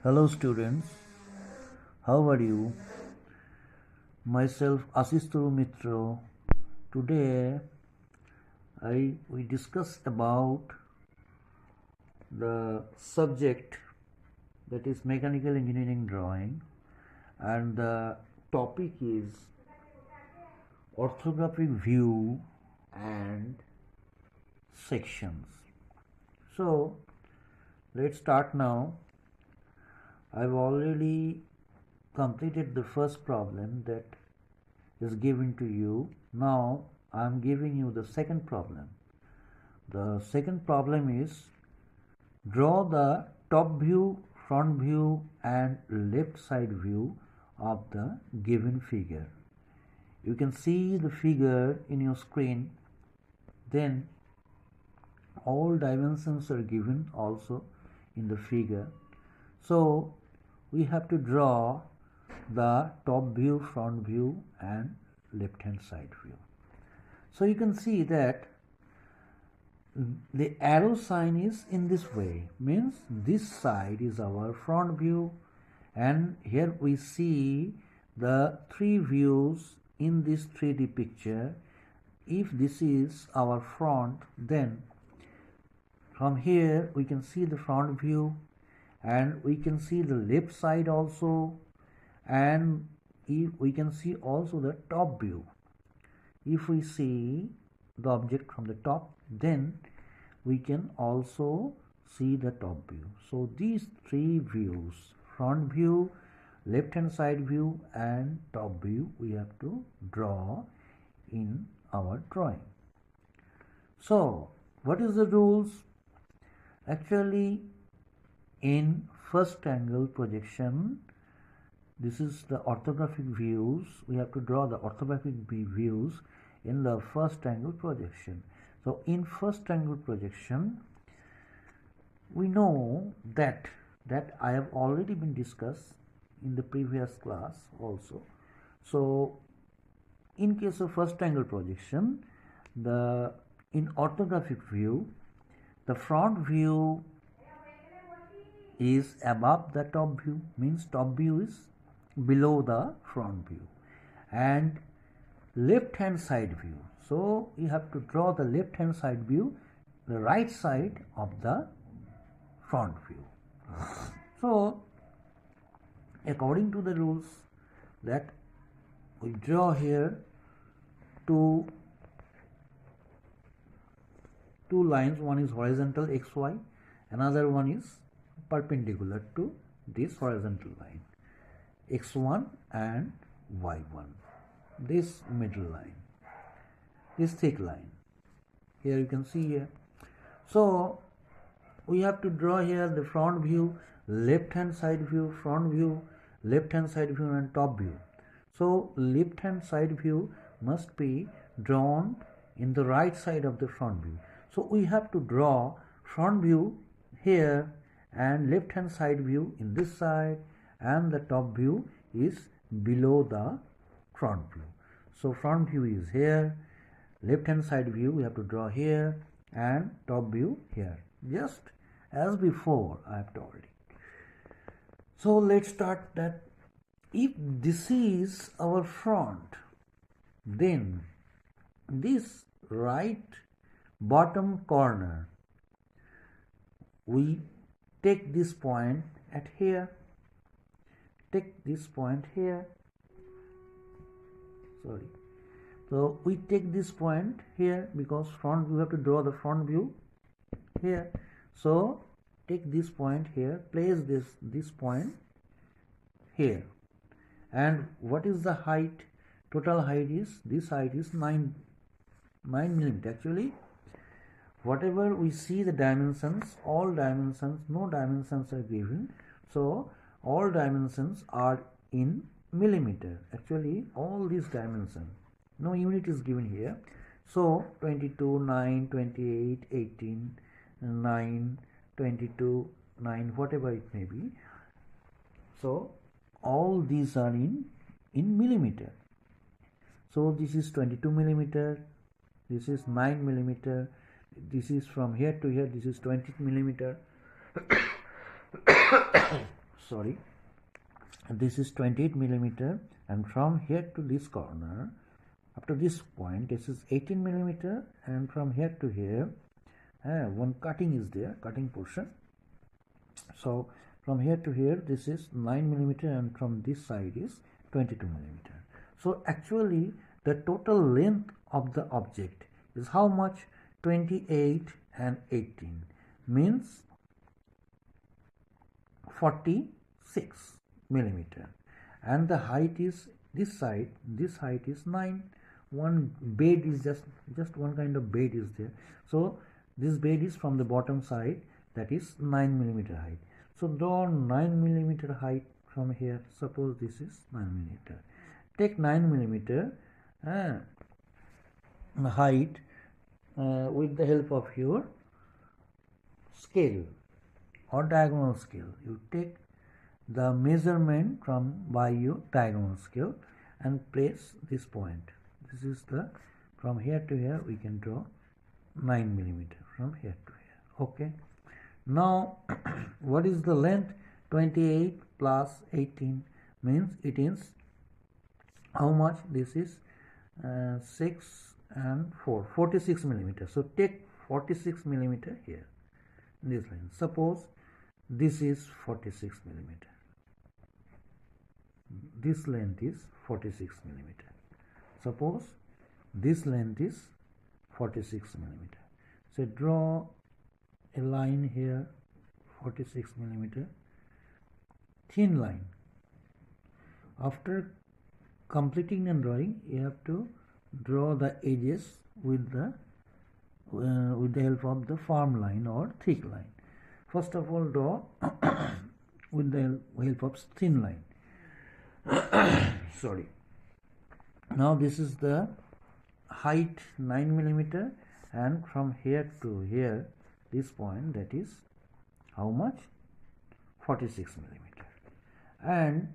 Hello students, how are you? Myself Asisturu Mitro. Today we discuss about the subject that is mechanical engineering drawing, and the topic is orthographic view and sections. So let's start now. I've already completed the first problem that is given to you. Now I am giving you the second problem. The second problem is draw the top view, front view and left side view of the given figure. You can see the figure in your screen. Then all dimensions are given also in the figure. So we have to draw the top view, front view and left hand side view. So you can see that the arrow sign is in this way, means this side is our front view, and here we see the three views in this 3D picture. If this is our front, then from here we can see the front view and we can see the left side also, and if we can see also the top view. If we see the object from the top, then we can also see the top view. So these three views, front view, left hand side view and top view, we have to draw in our drawing. So what is the rules? Actually, in first angle projection, this is the orthographic views. We have to draw the orthographic views in the first angle projection. So in first angle projection, we know that I have already been discussed in the previous class also. So in case of first angle projection, in orthographic view, the front view is above the top view, means top view is below the front view, and left hand side view. So you have to draw the left hand side view, the right side of the front view. So according to the rules that we draw here two lines, one is horizontal XY, another one is perpendicular to this horizontal line, X1 and Y1, this middle line, this thick line. Here you can see here. So we have to draw here the front view, left hand side view, front view, left hand side view and top view. So left hand side view must be drawn in the right side of the front view. So we have to draw front view here and left hand side view in this side, and the top view is below the front view. So front view is here, left hand side view we have to draw here, and top view here, just as before I have told you. So let's start that. If this is our front, then this right bottom corner, we take this point at here, take this point here, sorry. So we take this point here because front, we have to draw the front view here. So take this point here, place this point here, and what is the height? Total height is, this height is 9 millimeter. Actually, whatever we see the dimensions, all dimensions, no dimensions are given, so all dimensions are in millimeter. Actually all these dimensions, no unit is given here. So 22, 9, 28, 18, 9, 22, 9, whatever it may be. So all these are in millimeter. So this is 22 millimeter, this is 9 millimeter, this is from here to here, this is 20 millimeter. sorry, this is 28 millimeter, and from here to this corner up to this point this is 18 millimeter, and from here to here one cutting is there, cutting portion. So from here to here this is 9 millimeter, and from this side is 22 millimeter. So actually the total length of the object is how much? 28 and 18 means 46 millimeter, and the height is this side, this height is 9. One bed is just one kind of bed is there, so this bed is from the bottom side, that is 9 millimeter height. So draw 9 millimeter height from here. Suppose this is 9 millimeter. Take 9 millimeter height with the help of your scale or diagonal scale. You take the measurement by your diagonal scale and place this point. This is the, from here to here we can draw 9 millimeter from here to here. Okay. Now what is the length? 28 plus 18 means it is how much? This is 6 and 4, 46 millimeter. So take 46 millimeter here, this line. Suppose this is 46 millimeter. This length is 46 millimeter. Suppose this length is 46 millimeter. So draw a line here, 46 millimeter, thin line. After completing the drawing, you have to draw the edges with the help of the firm line or thick line. First of all, draw with the help of thin line. Sorry. Now this is the height 9 millimeter, and from here to here, this point, that is how much? 46 millimeter. And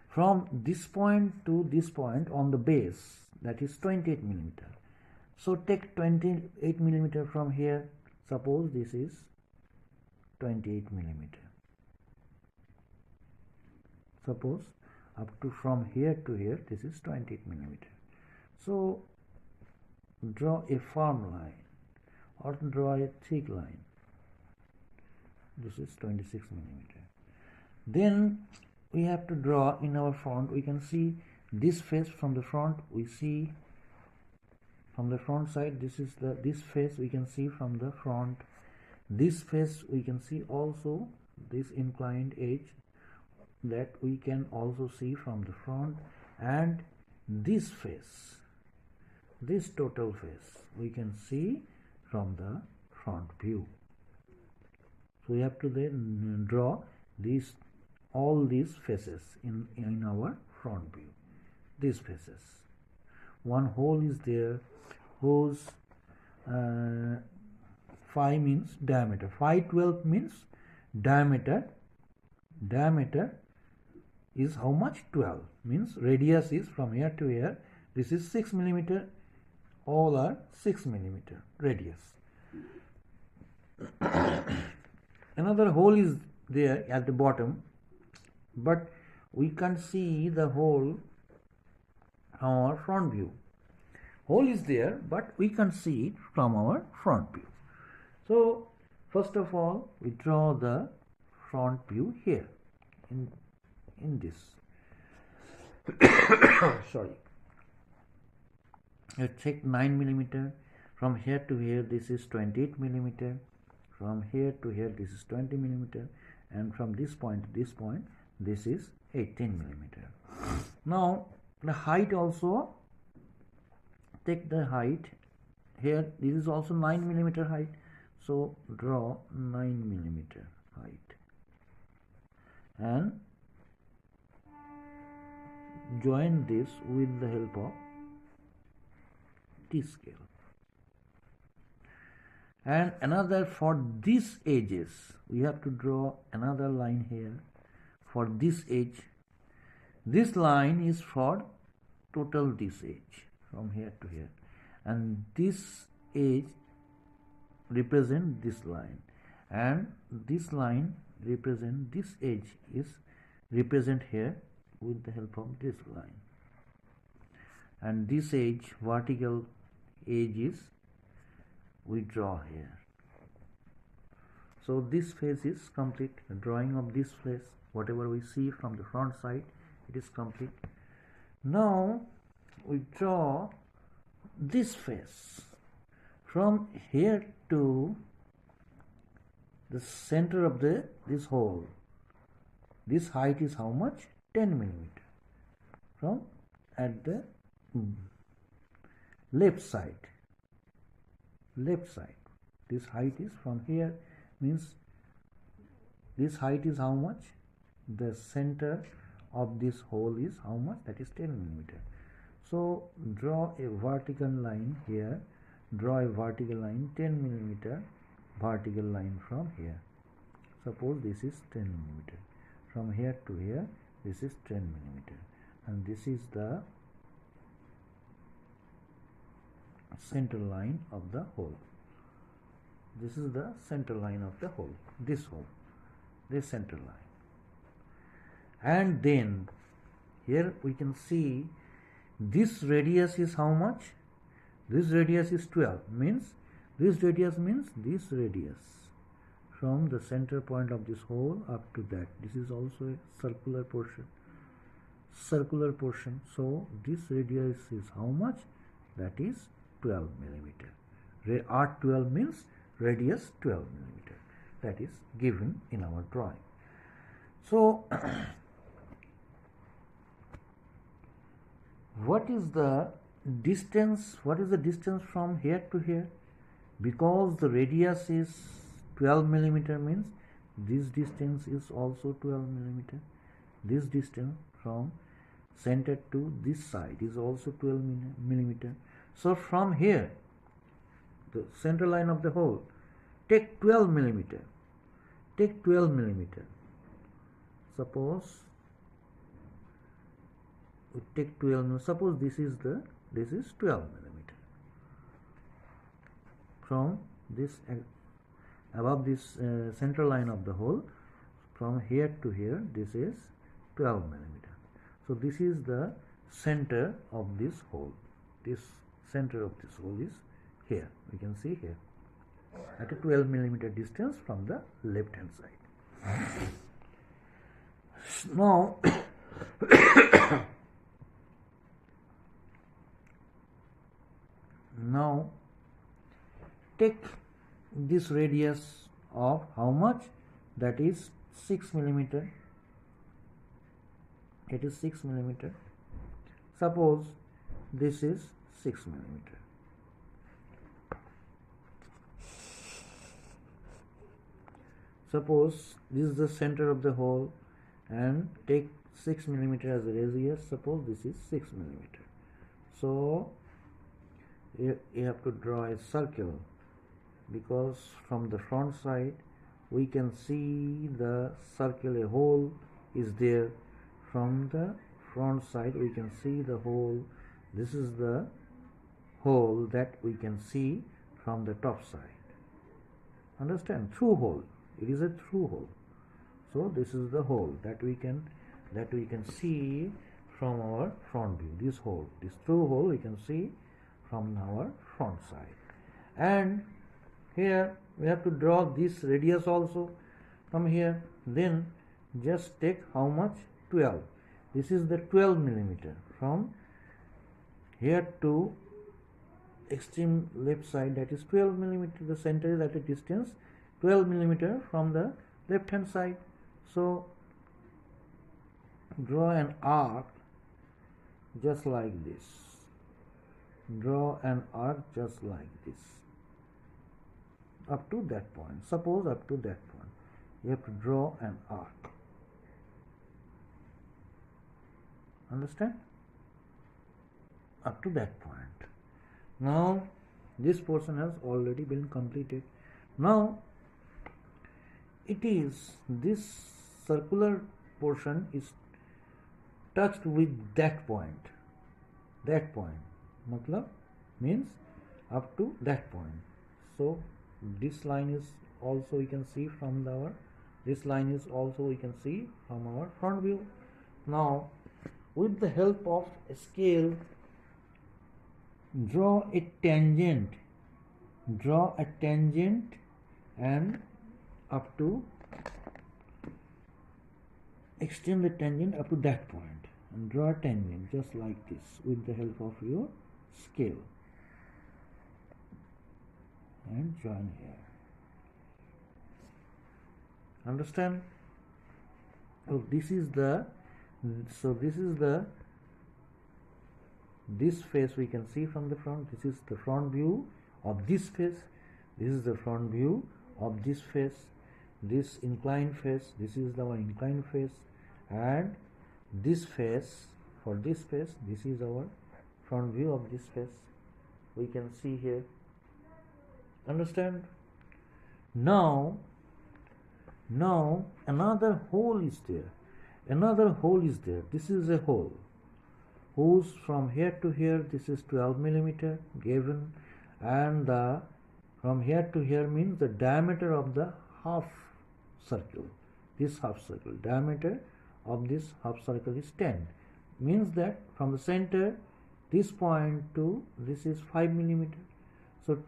from this point to this point on the base, that is 28 millimeter. So take 28 millimeter from here. Suppose this is 28 millimeter. Suppose up to from here to here this is 28 millimeter. So draw a firm line or draw a thick line. This is 26 millimeter. Then we have to draw in our front. We can see this face from the front. We see from the front side, this is this face we can see from the front. This face we can see also, this inclined edge that we can also see from the front, and this face, this total face we can see from the front view. So we have to then draw all these faces in our front view. These faces, one hole is there whose phi means diameter, phi 12 means diameter is how much? 12 means radius is from here to here. This is 6 millimeter. All are 6 millimeter radius. Another hole is there at the bottom, but we can't see the hole from our front view. Hole is there, but we can't see it from our front view. So first of all, we draw the front view here in this. Sorry. You take 9 millimeter. From here to here, this is 28 millimeter. From here to here, this is 20 millimeter, and from this point to this point, this is 18 millimeter. Now the height also, take the height here. This is also 9 millimeter height. So draw 9 millimeter height and join this with the help of T-scale. And another, for these edges we have to draw another line here for this edge. This line is for total this edge from here to here, and this edge represent this line, and this line represent this edge is represent here with the help of this line, and this edge, vertical edge, is we draw here. So this face is complete. The drawing of this face, whatever we see from the front side, it is complete. Now we draw this face from here to the center of this hole. This height is how much? 10 millimeter. From at the left side. This height is from here, means this height is how much? The center of this hole is how much? That is 10 millimeter. So draw a vertical line here. Draw a vertical line, 10 millimeter vertical line from here. Suppose this is 10 millimeter. From here to here, this is 10 millimeter, and this is the center line of the hole. This is the center line of the hole. This hole, this center line. And then here we can see this radius is how much? This radius is 12, means this radius means this radius from the center point of this hole up to that. This is also a circular portion. So this radius is how much? That is 12 millimeter. R12 means radius 12 millimeter. That is given in our drawing. So what is the distance from here to here? Because the radius is 12 millimeter, means this distance is also 12 millimeter. This distance from center to this side is also 12 millimeter. So from here, the center line of the hole, take 12 millimeter. Suppose we take 12. Suppose this is 12 millimeter. From this above this center line of the hole, from here to here, this is 12 millimeter. So this is the center of this hole. This center of this hole is here. We can see here at a 12 millimeter distance from the left hand side. Now now take this radius of how much? That is 6 millimeter. It is 6 millimeter. Suppose this is 6 millimeter. Suppose this is the center of the hole, and take 6 millimeter as a radius. Suppose this is 6 millimeter. So you have to draw a circle, because from the front side we can see the circle, a hole is there. From the front side we can see the hole. This is the hole that we can see from the top side. Understand? Through hole. It is a through hole. So this is the hole that we can see from our front view. This hole, this through hole, we can see from our front side. And here we have to draw this radius also from here. Then just take how much? 12. This is the 12 millimeter. From here to extreme left side, that is 12 millimeter. The center is at a distance 12 millimeter from the left hand side. So draw an arc just like this. Draw an arc just like this up to that point. Suppose up to that point you have to draw an arc. Understand? Up to that point. Now this portion has already been completed. Now it is this circular portion is touched with that point. That point matlab means up to that point. So this line is also, you can see from our This line is also we can see from our front view. Now with the help of a scale, draw a tangent and up to extend the tangent up to that point and draw a tangent just like this with the help of your scale and join here. Understand? So this is the this face we can see from the front. This is the front view of this face. This is the front view of this face. This inclined face. This is our inclined face, and this face, for this face, this is our front view of this face. We can see here. Understand? Now another hole is there. This is a hole whose from here to here this is 12 millimeter given, and from here to here means the diameter of the half circle. This half circle diameter of this half circle is 10, means that from the center this point to this is 5 millimeter. So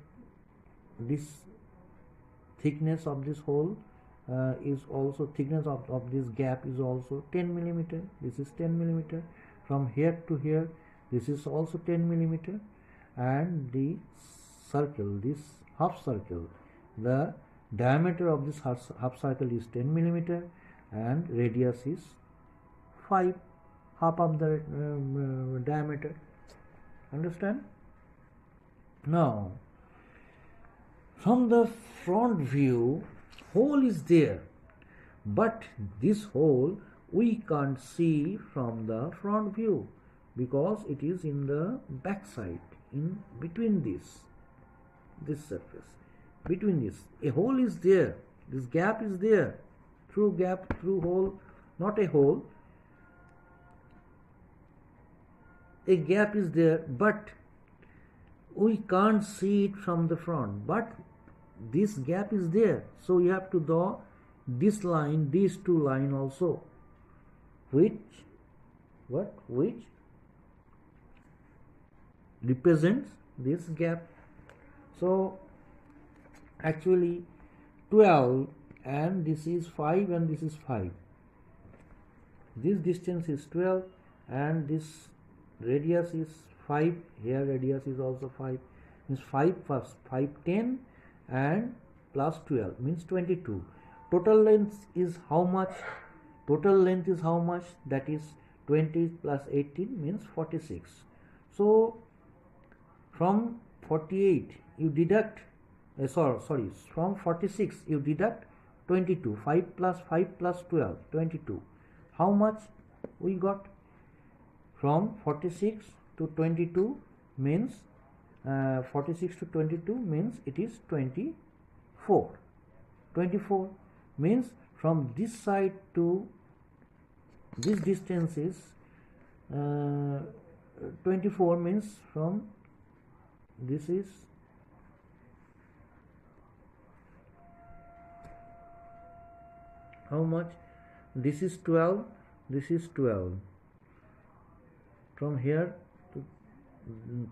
this thickness of this hole is also thickness of this gap is also 10 millimeter. This is 10 millimeter. From here to here this is also 10 millimeter, and the circle, this half circle, the diameter of this half circle is 10 millimeter and radius is 5, half of the diameter. Understand? Now from the front view, hole is there, but this hole we can't see from the front view because it is in the back side, in between this surface, between this. A hole is there, this gap is there, through hole, not a hole, a gap is there, but we can't see it from the front, but this gap is there. So you have to draw this line, these two line also, which represents this gap. So actually 12 and this is 5 and this is 5. This distance is 12 and this radius is 5. Here radius is also 5. Means 5 plus 5, 10 and plus 12 means 22. Total length is how much? That is 20 plus 18 means 46. So from 48 you deduct from 46 you deduct 22. 5 plus 12, 22. How much we got? From 46 to 22 means 46 to 22 means it is 24. 24 means from this side to this distance is 24 means from this is how much? This is 12, this is 12. From here to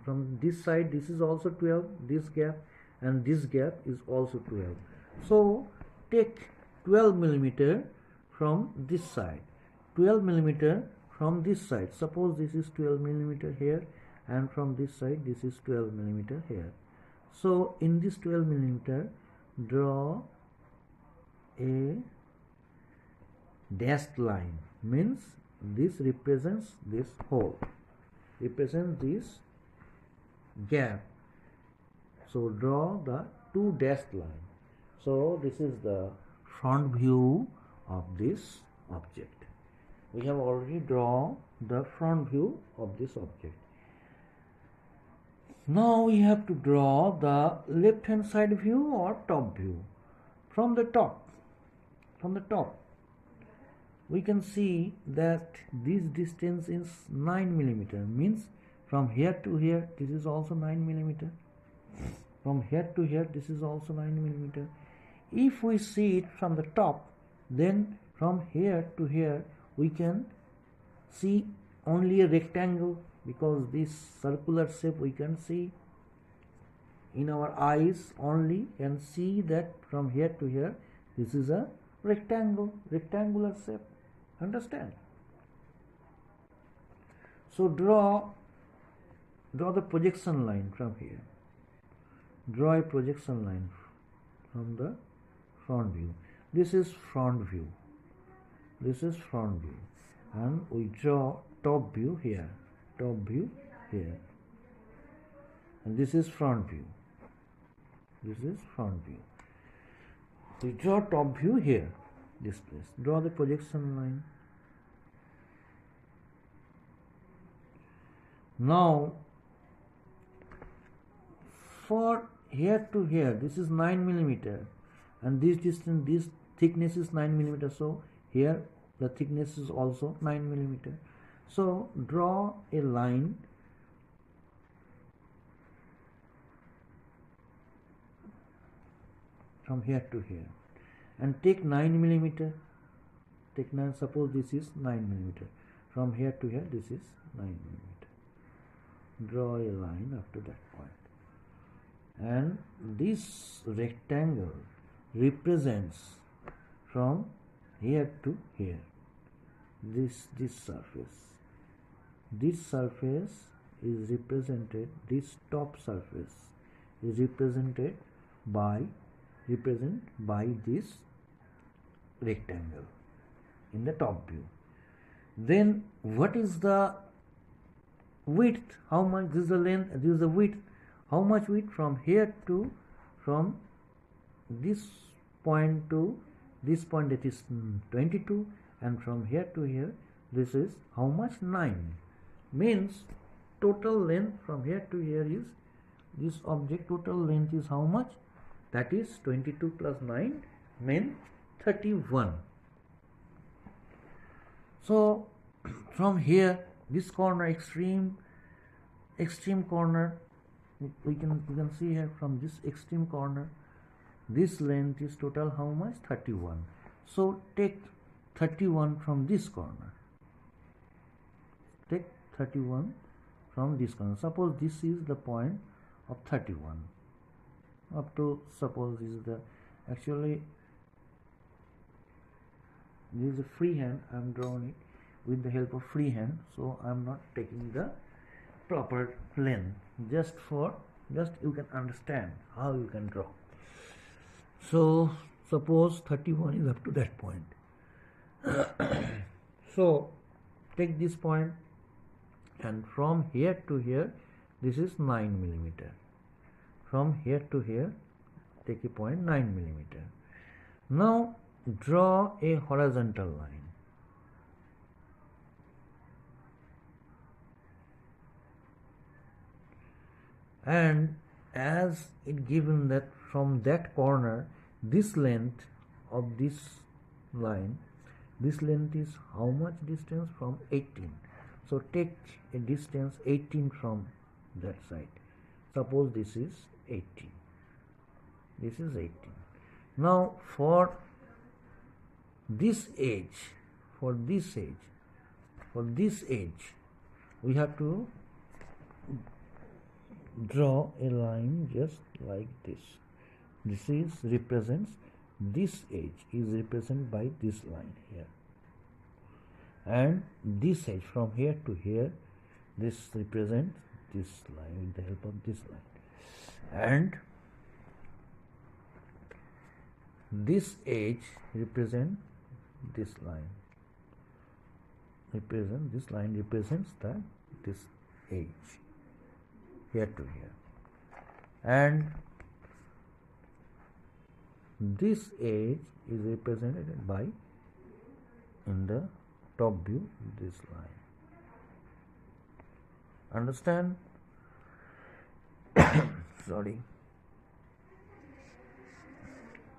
from this side this is also 12, this gap, and this gap is also 12. So take 12 millimeter from this side, 12 millimeter from this side. Suppose this is 12 millimeter here, and from this side this is 12 millimeter here. So in this 12 millimeter draw a dashed line, means this represents this hole, represents this gap. So draw the two dashed line. So this is the front view of this object. We have already drawn the front view of this object. Now we have to draw the left hand side view or top view. From the top we can see that this distance is 9 millimeter, means from here to here this is also 9 millimeter, from here to here this is also 9 millimeter. If we see it from the top, Then from here to here we can see only a rectangle, because this circular shape we can see in our eyes only, and see that from here to here this is a rectangular shape. Understand? So draw the projection line from here. Draw a projection line from the front view. This is front view. This is front view. And we draw top view here. Top view here. And this is front view. This is front view. We draw top view here. This place. Draw the projection line. Now, for here to here, this is 9 millimeter, and this distance, this thickness is 9 millimeter. So here the thickness is also 9 millimeter. So draw a line from here to here, and take 9 millimeter. Take 9. Suppose this is 9 millimeter. From here to here, this is 9 millimeter. Draw a line up to that point. And this rectangle represents from here to here this surface. This surface is represented, this top surface is represented by this rectangle in the top view. Then what is the width? How much? This is the length, this is the width. How much width from here to, from this point to this point, that is 22, and from here to here this is how much? 9. Means total length from here to here is, this object total length is how much? That is 22 plus 9 means 31. So from here, this corner, extreme corner, we can see here, from this extreme corner, this length is total how much? 31. So take 31 from this corner. Take 31 from this corner. Suppose this is the point of 31. Up to, suppose this is the, actually this is a free hand. I am drawing it with the help of free hand, so I am not taking the proper length, just you can understand how you can draw. So suppose 31 is up to that point. So take this point, and from here to here this is 9 millimeter. From here to here take a point 9 millimeter. Now draw a horizontal line. And as it given that from that corner, this length of this line, this length is how much distance? From 18. So take a distance 18 from that side. Suppose this is 18. This is 18. Now for this edge, we have to draw a line just like this. This is represents, this edge is represented by this line here, and this edge from here to here, this represents this line with the help of this line, and this edge represents this line. This line represents this edge here to here, and this edge is represented by, in the top view, this line. Understand? Sorry,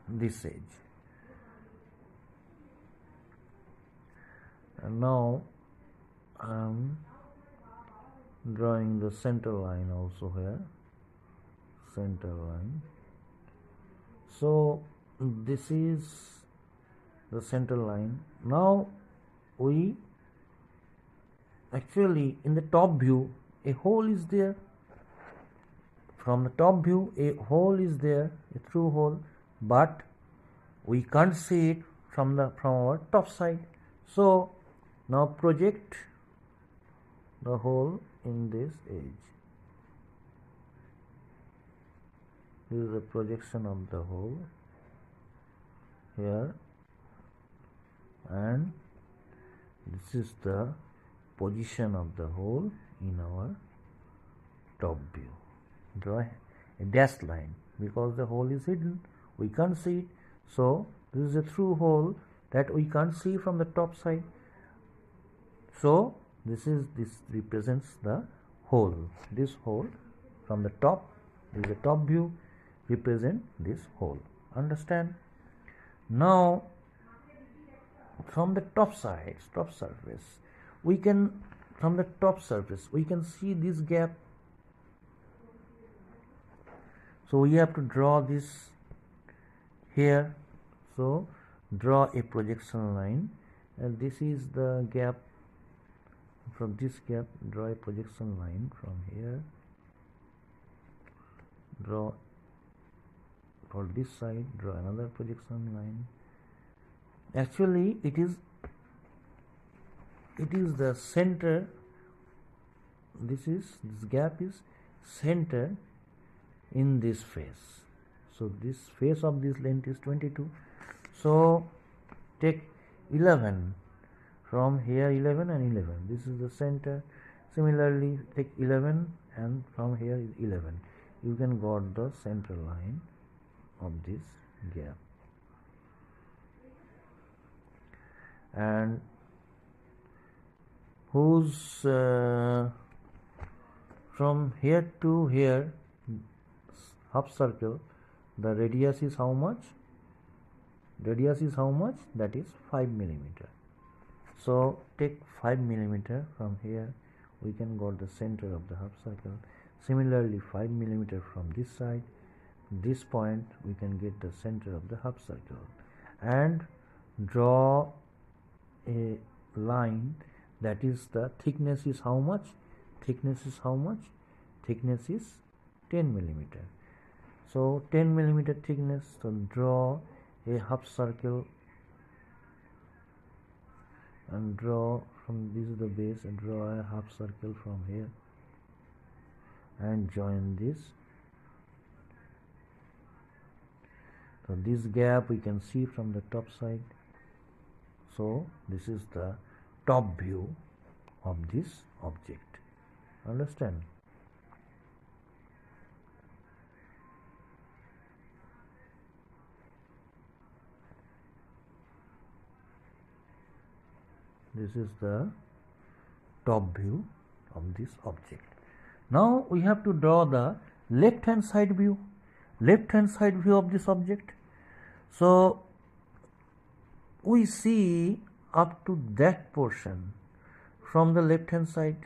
this edge. And now I am drawing the center line also here, center line. So this is the center line. Now we actually, in the top view, a hole is there. From the top view, a hole is there, a through hole, but we can't see it from our top side. So now project the hole in this edge. This is the projection of the hole here, and this is the position of the hole in our top view. Draw a dashed line because the hole is hidden, we can't see it. So this is a through hole that we can't see from the top side. So this represents the hole. This hole from the top, this is the top view, represent this hole. Understand? Now from the top side, top surface, we can see this gap. So we have to draw this here. So draw a projection line, and this is the gap. From this gap, draw a projection line from here. Draw for this side, draw another projection line. Actually, it is the center. This gap is center in this face. So this face of this length is 22. So take 11 from here, 11 and 11. This is the center. Similarly, take 11 and from here is 11. You can got the center line of this gap. And whose from here to here, half circle, the radius is how much? Radius is how much? That is 5 millimeter. So take 5 millimeter from here, we can got the center of the half circle. Similarly, 5 millimeter from this side, this point we can get the center of the half circle, and draw a line. That is, the thickness is how much? Thickness is how much? Thickness is 10 millimeter. So 10 millimeter thickness. So draw a half circle and draw from this is the base, and draw a half circle from here and join this. So this gap we can see from the top side. So this is the top view of this object. Understand? This is the top view of this object. Now we have to draw the left hand side view. Left hand side view of this object. So we see up to that portion from the left hand side,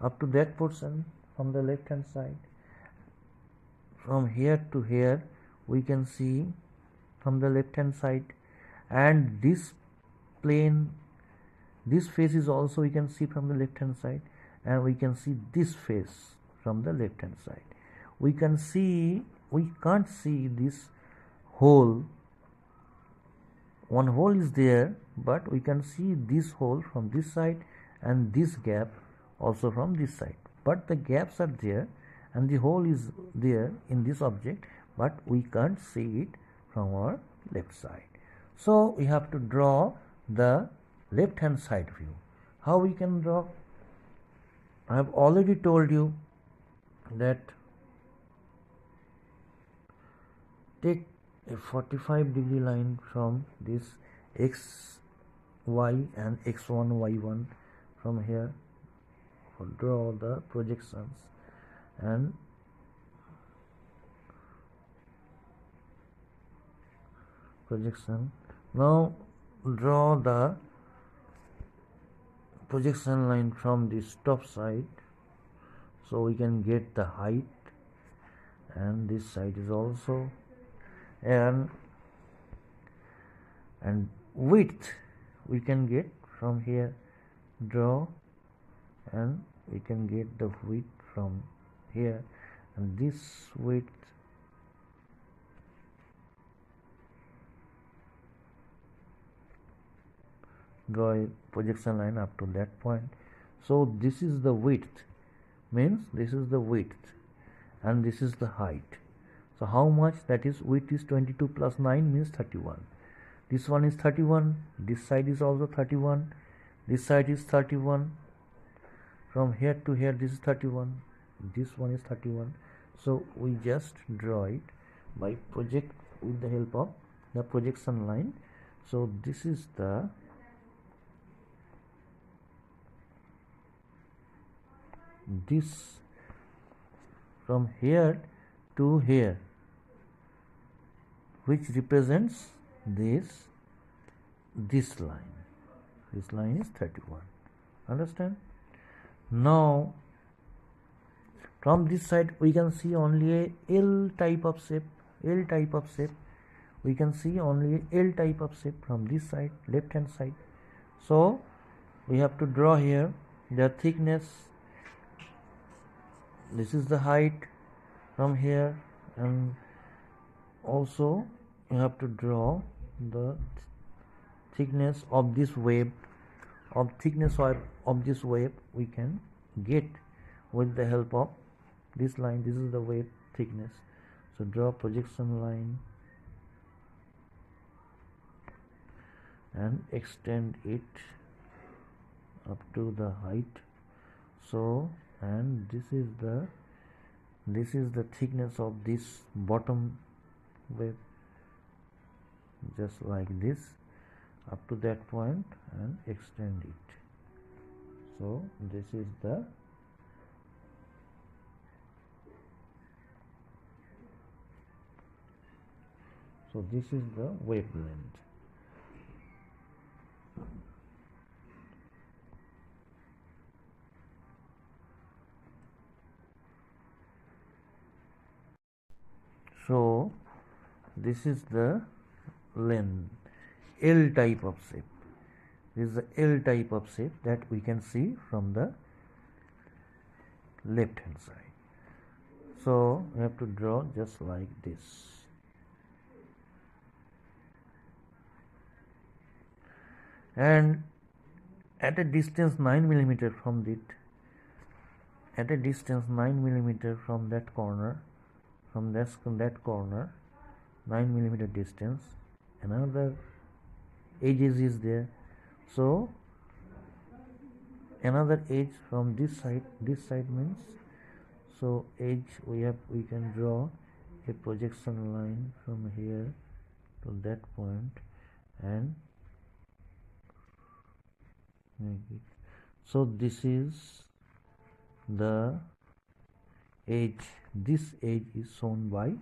up to that portion from the left hand side. From here to here we can see from the left hand side, and this plane, this face is also we can see from the left hand side, and we can see this face from the left hand side. We can't see this hole. One hole is there, but we can see this hole from this side and this gap also from this side. But the gaps are there and the hole is there in this object, but we can't see it from our left side. So we have to draw the left hand side view. How we can draw? I have already told you that take a 45-degree line from this x, y and x1, y1 from here. Draw the projections and projection. Now draw the projection line from this top side, so we can get the height, and this side is also, and width we can get from here. Draw, and we can get the width from here, and this width draw a projection line up to that point. So this is the width, means this is the width, and this is the height. So how much? That is, width is 22 plus 9 means 31. This one is 31, this side is also 31, this side is 31, from here to here this is 31, this one is 31. So we just draw it by project with the help of the projection line. So this is the this from here to here, which represents this line. This line is 31. Understand? Now from this side we can see only a L type of shape. We can see only a L type of shape from this side, left hand side. So we have to draw here the thickness. This is the height from here, and also you have to draw the thickness of this wave. Of this wave we can get with the help of this line. This is the wave thickness. So draw projection line and extend it up to the height. So, and this is the thickness of this bottom wave, just like this, up to that point, and extend it. So this is the wavelength. So this is the length, L type of shape. This is the L type of shape that we can see from the left hand side. So we have to draw just like this. And at a distance 9 millimeter from it, at a distance 9 millimeter from that corner, from that corner, 9 millimeter distance, another edges is there. So another edge from this side means, so edge we can draw a projection line from here to that point and make it. So this is the edge. This edge is shown by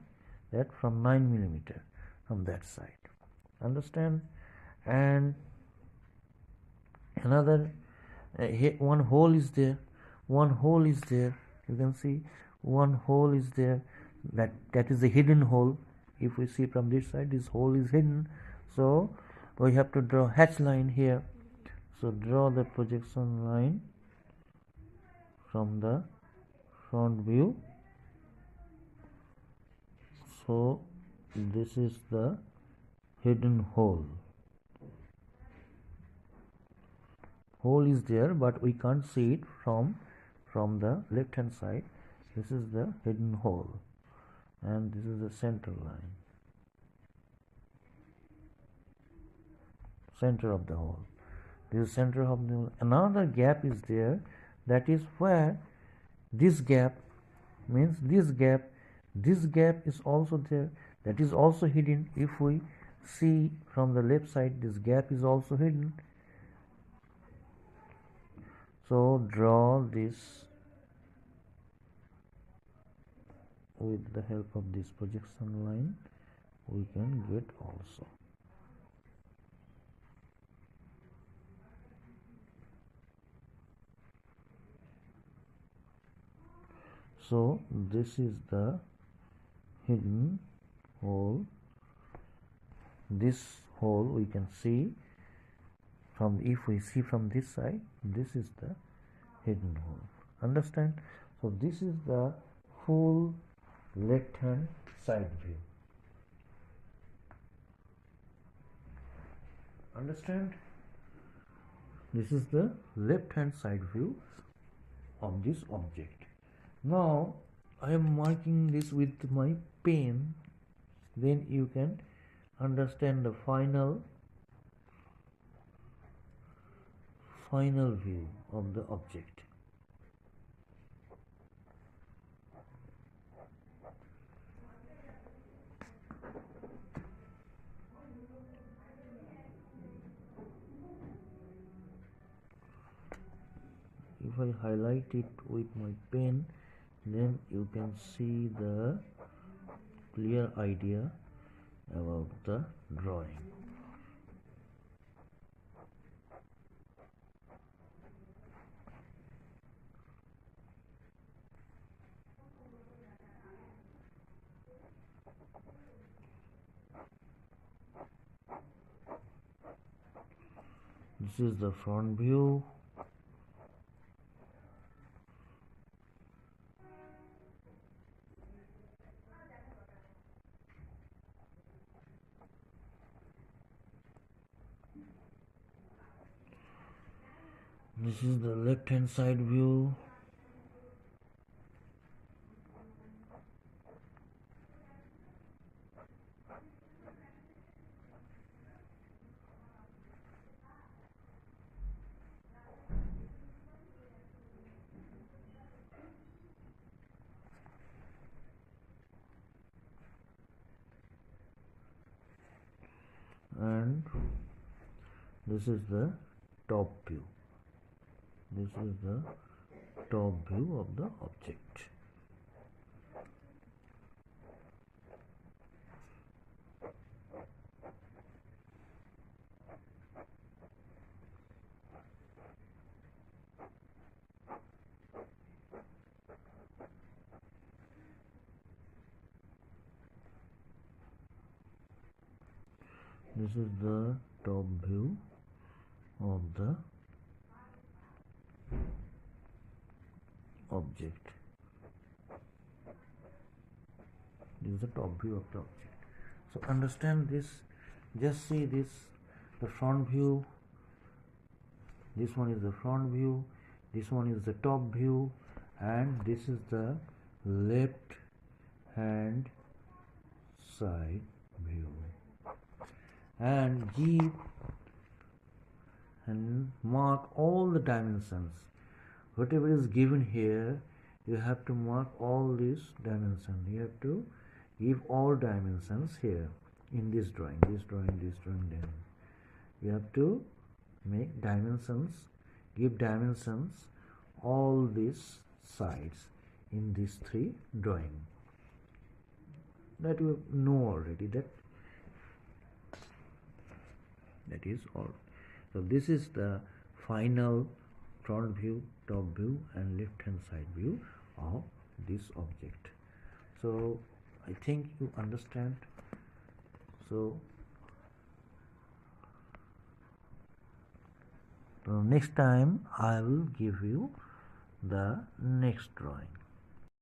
that from 9 millimeter from that side. Understand? And another one hole is there. You can see one hole is there. That is a hidden hole. If we see from this side, this hole is hidden. So we have to draw hatch line here. So draw the projection line from the front view. So this is the hidden hole. Hole is there, but we can't see it from the left hand side. This is the hidden hole, and this is the center line, center of the hole. This is center of the hole. Another gap is there. That is where this gap means this gap is also there. That is also hidden. If we see from the left side, this gap is also hidden. So draw this with the help of this projection line. We can get also. So this is the hidden hole. This hole we can see from, if we see from this side, this is the hidden hole. Understand? So this is the full left hand side view. Understand? This is the left hand side view of this object. Now I am marking this with my pen, then you can understand the final view of the object. If I highlight it with my pen, then you can see the clear idea about the drawing. This is the front view. This is the left hand side view. And this is the top view. This is the top view of the object. This is the top view of the object. This is the top view of the object. So understand this. Just see this, the front view. This one is the front view. This one is the top view, and this is the left hand side view. And give and mark all the dimensions. Whatever is given here, you have to mark all these dimensions. You have to give all dimensions here in this drawing, this drawing, this drawing, then you have to make dimensions, give dimensions all these sides in these three drawing. That you know already, that is all. So this is the final front view, top view and left hand side view of this object. So I think you understand. So next time I will give you the next drawing.